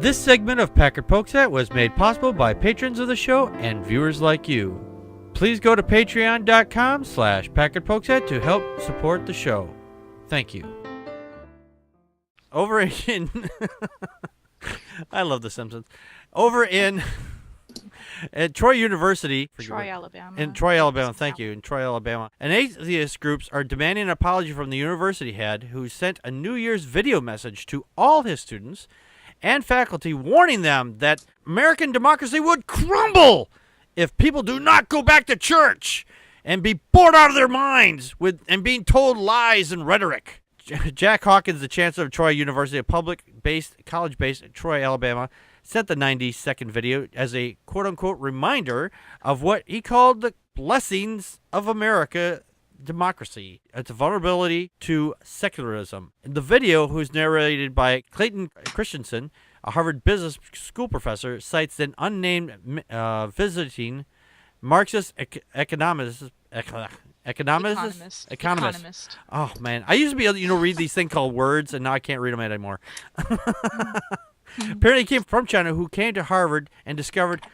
This segment of Packard Pokes At was made possible by patrons of the show and viewers like you. Please go to patreon.com/PackardPokesAt to help support the show. Thank you. Over in... I love The Simpsons. Over in... At Troy University... Troy, Alabama. In Troy, Alabama. Thank you. In Troy, Alabama. And atheist groups are demanding an apology from the university head who sent a New Year's video message to all his students and faculty warning them that American democracy would crumble if people do not go back to church and be bored out of their minds and being told lies and rhetoric. Jack Hawkins, the chancellor of Troy University, a college-based in Troy, Alabama, sent the 90-second video as a quote-unquote reminder of what he called the blessings of America democracy. It's a vulnerability to secularism. The video, who's narrated by Clayton Christensen, a Harvard Business School professor, cites an unnamed visiting Marxist economist. Oh man, I used to be able to read these things called words, and now I can't read them anymore. Apparently, he came from China, who came to Harvard and discovered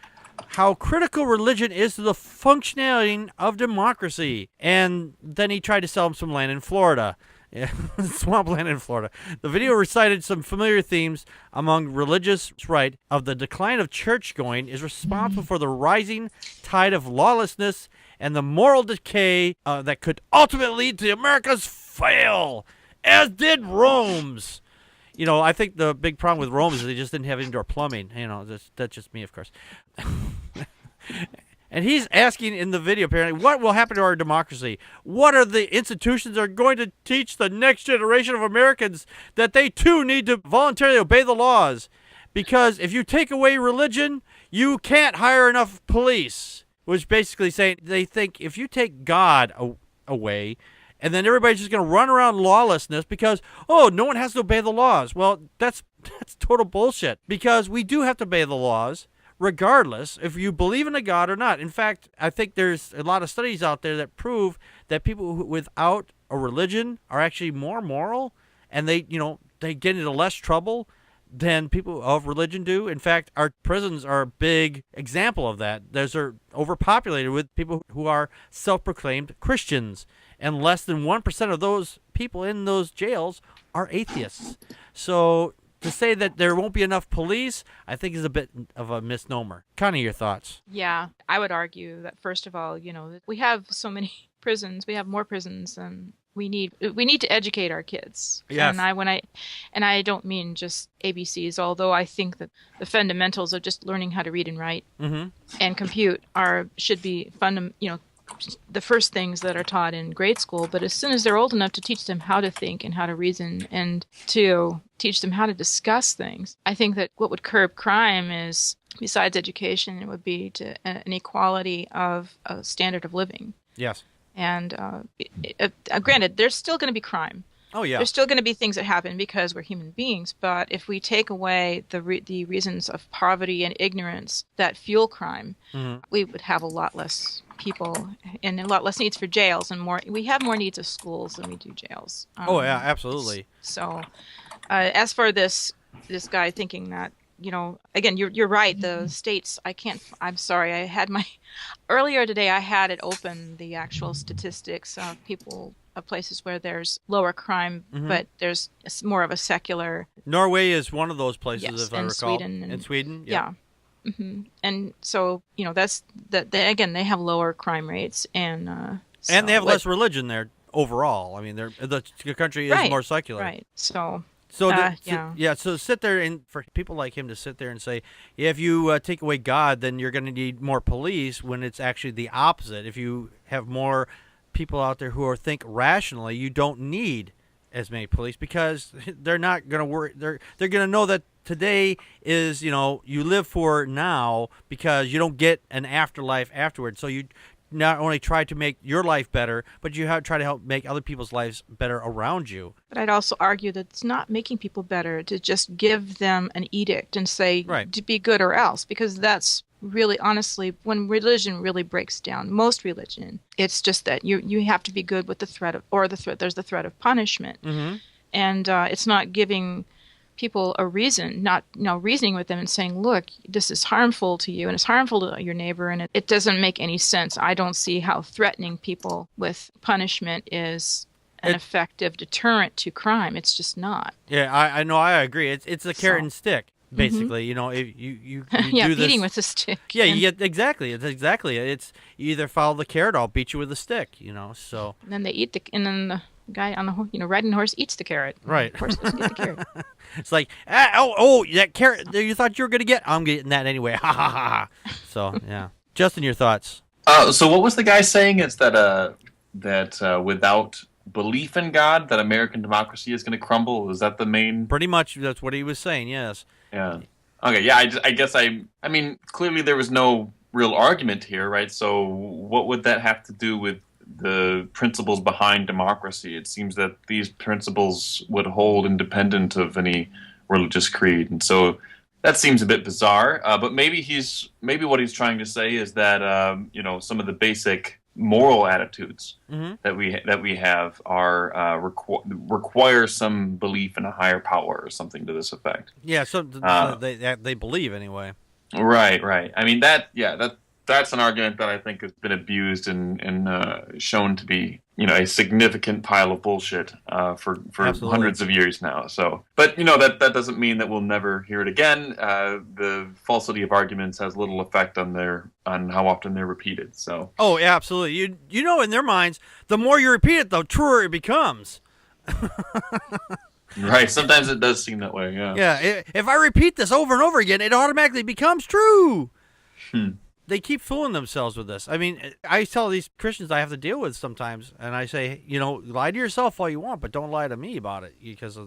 how critical religion is to the functioning of democracy. And then he tried to sell him some land in Florida. Yeah, swampland in Florida. The video recited some familiar themes among religious right of the decline of church-going is responsible for the rising tide of lawlessness and the moral decay that could ultimately lead to America's fail, as did Rome's. I think the big problem with Rome is they just didn't have indoor plumbing. That's just me, of course. And he's asking in the video, apparently, what will happen to our democracy? What are the institutions that are going to teach the next generation of Americans that they, too, need to voluntarily obey the laws? Because if you take away religion, you can't hire enough police. Which basically saying they think if you take God away, and then everybody's just going to run around lawlessness because, no one has to obey the laws. Well, that's total bullshit. Because we do have to obey the laws, regardless if you believe in a God or not. In fact, I think there's a lot of studies out there that prove that people without a religion are actually more moral, and they get into less trouble than people of religion do. In fact, our prisons are a big example of that. Those are overpopulated with people who are self-proclaimed Christians, and less than 1% of those people in those jails are atheists. So to say that there won't be enough police, I think is a bit of a misnomer. Connie, your thoughts? Yeah, I would argue that, first of all, we have so many prisons. We have more prisons than we need to educate our kids. Yes. And I don't mean just ABCs, although I think that the fundamentals of just learning how to read and write and compute should be the first things that are taught in grade school. But as soon as they're old enough to teach them how to think and how to reason and to teach them how to discuss things, I think that what would curb crime is, besides education, it would be an equality of a standard of living. Yes. And granted, there's still going to be crime. Oh, yeah. There's still going to be things that happen because we're human beings. But if we take away the reasons of poverty and ignorance that fuel crime, we would have a lot less people and a lot less needs for jails, and we have more needs of schools than we do jails. Yeah, absolutely. So as for this guy thinking that, again, you're right. The states, I'm sorry. Earlier today, I had it open, the actual statistics of places where there's lower crime, but there's more of a secular. Norway is one of those places, yes, if I recall. In Sweden? Yeah. And so, that's that. Again, they have lower crime rates, and they have less religion there overall. I mean, the country is more secular. Right. So sit there, and for people like him to sit there and say, if you take away God, then you're going to need more police, when it's actually the opposite. If you have more people out there who think rationally, you don't need as many police, because they're not going to worry. They're going to know that today is, you live for now, because you don't get an afterlife afterwards. So you not only try to make your life better, but you try to help make other people's lives better around you. But I'd also argue that it's not making people better to just give them an edict and say, to be good or else, because that's really, honestly, when religion really breaks down, most religion, it's just that you have to be good with there's the threat of punishment. And it's not giving people a reason, not reasoning with them and saying, look, this is harmful to you and it's harmful to your neighbor, and it doesn't make any sense. I don't see how threatening people with punishment is an effective deterrent to crime. It's just not. Yeah, I know. I agree. It's a carrot and stick, basically. You know, if you yeah, do this, beating with a stick. Yeah, you get exactly. It's you either follow the carrot, or I'll beat you with a stick. You know, so. And then they eat and then the guy on the riding the horse eats the carrot. Right. The horse doesn't get the carrot. It's like, that carrot you thought you were gonna get, I'm getting that anyway. Ha ha ha. So yeah, Justin, your thoughts? So what was the guy saying? It's that without belief in God, that American democracy is going to crumble. Is that the main? Pretty much, that's what he was saying. Yes. Yeah. Okay. Yeah. I guess I mean, clearly there was no real argument here, right? So what would that have to do with the principles behind democracy? It seems that these principles would hold independent of any religious creed, and so that seems a bit bizarre. But maybe what he's trying to say is that some of the basic moral attitudes that we have are require some belief in a higher power or something to this effect. Yeah, so they believe anyway. Right. I mean that's an argument that I think has been abused and shown to be a significant pile of bullshit for Absolutely. Hundreds of years now. So, but that doesn't mean that we'll never hear it again. The falsity of arguments has little effect on how often they're repeated. So. Oh, yeah, absolutely. You know, in their minds, the more you repeat it, the truer it becomes. Right. Sometimes it does seem that way. Yeah. Yeah. If I repeat this over and over again, it automatically becomes true. They keep fooling themselves with this. I mean, I tell these Christians I have to deal with sometimes, and I say, lie to yourself all you want, but don't lie to me about it, because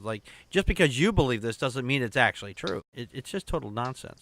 just because you believe this doesn't mean it's actually true. It's just total nonsense.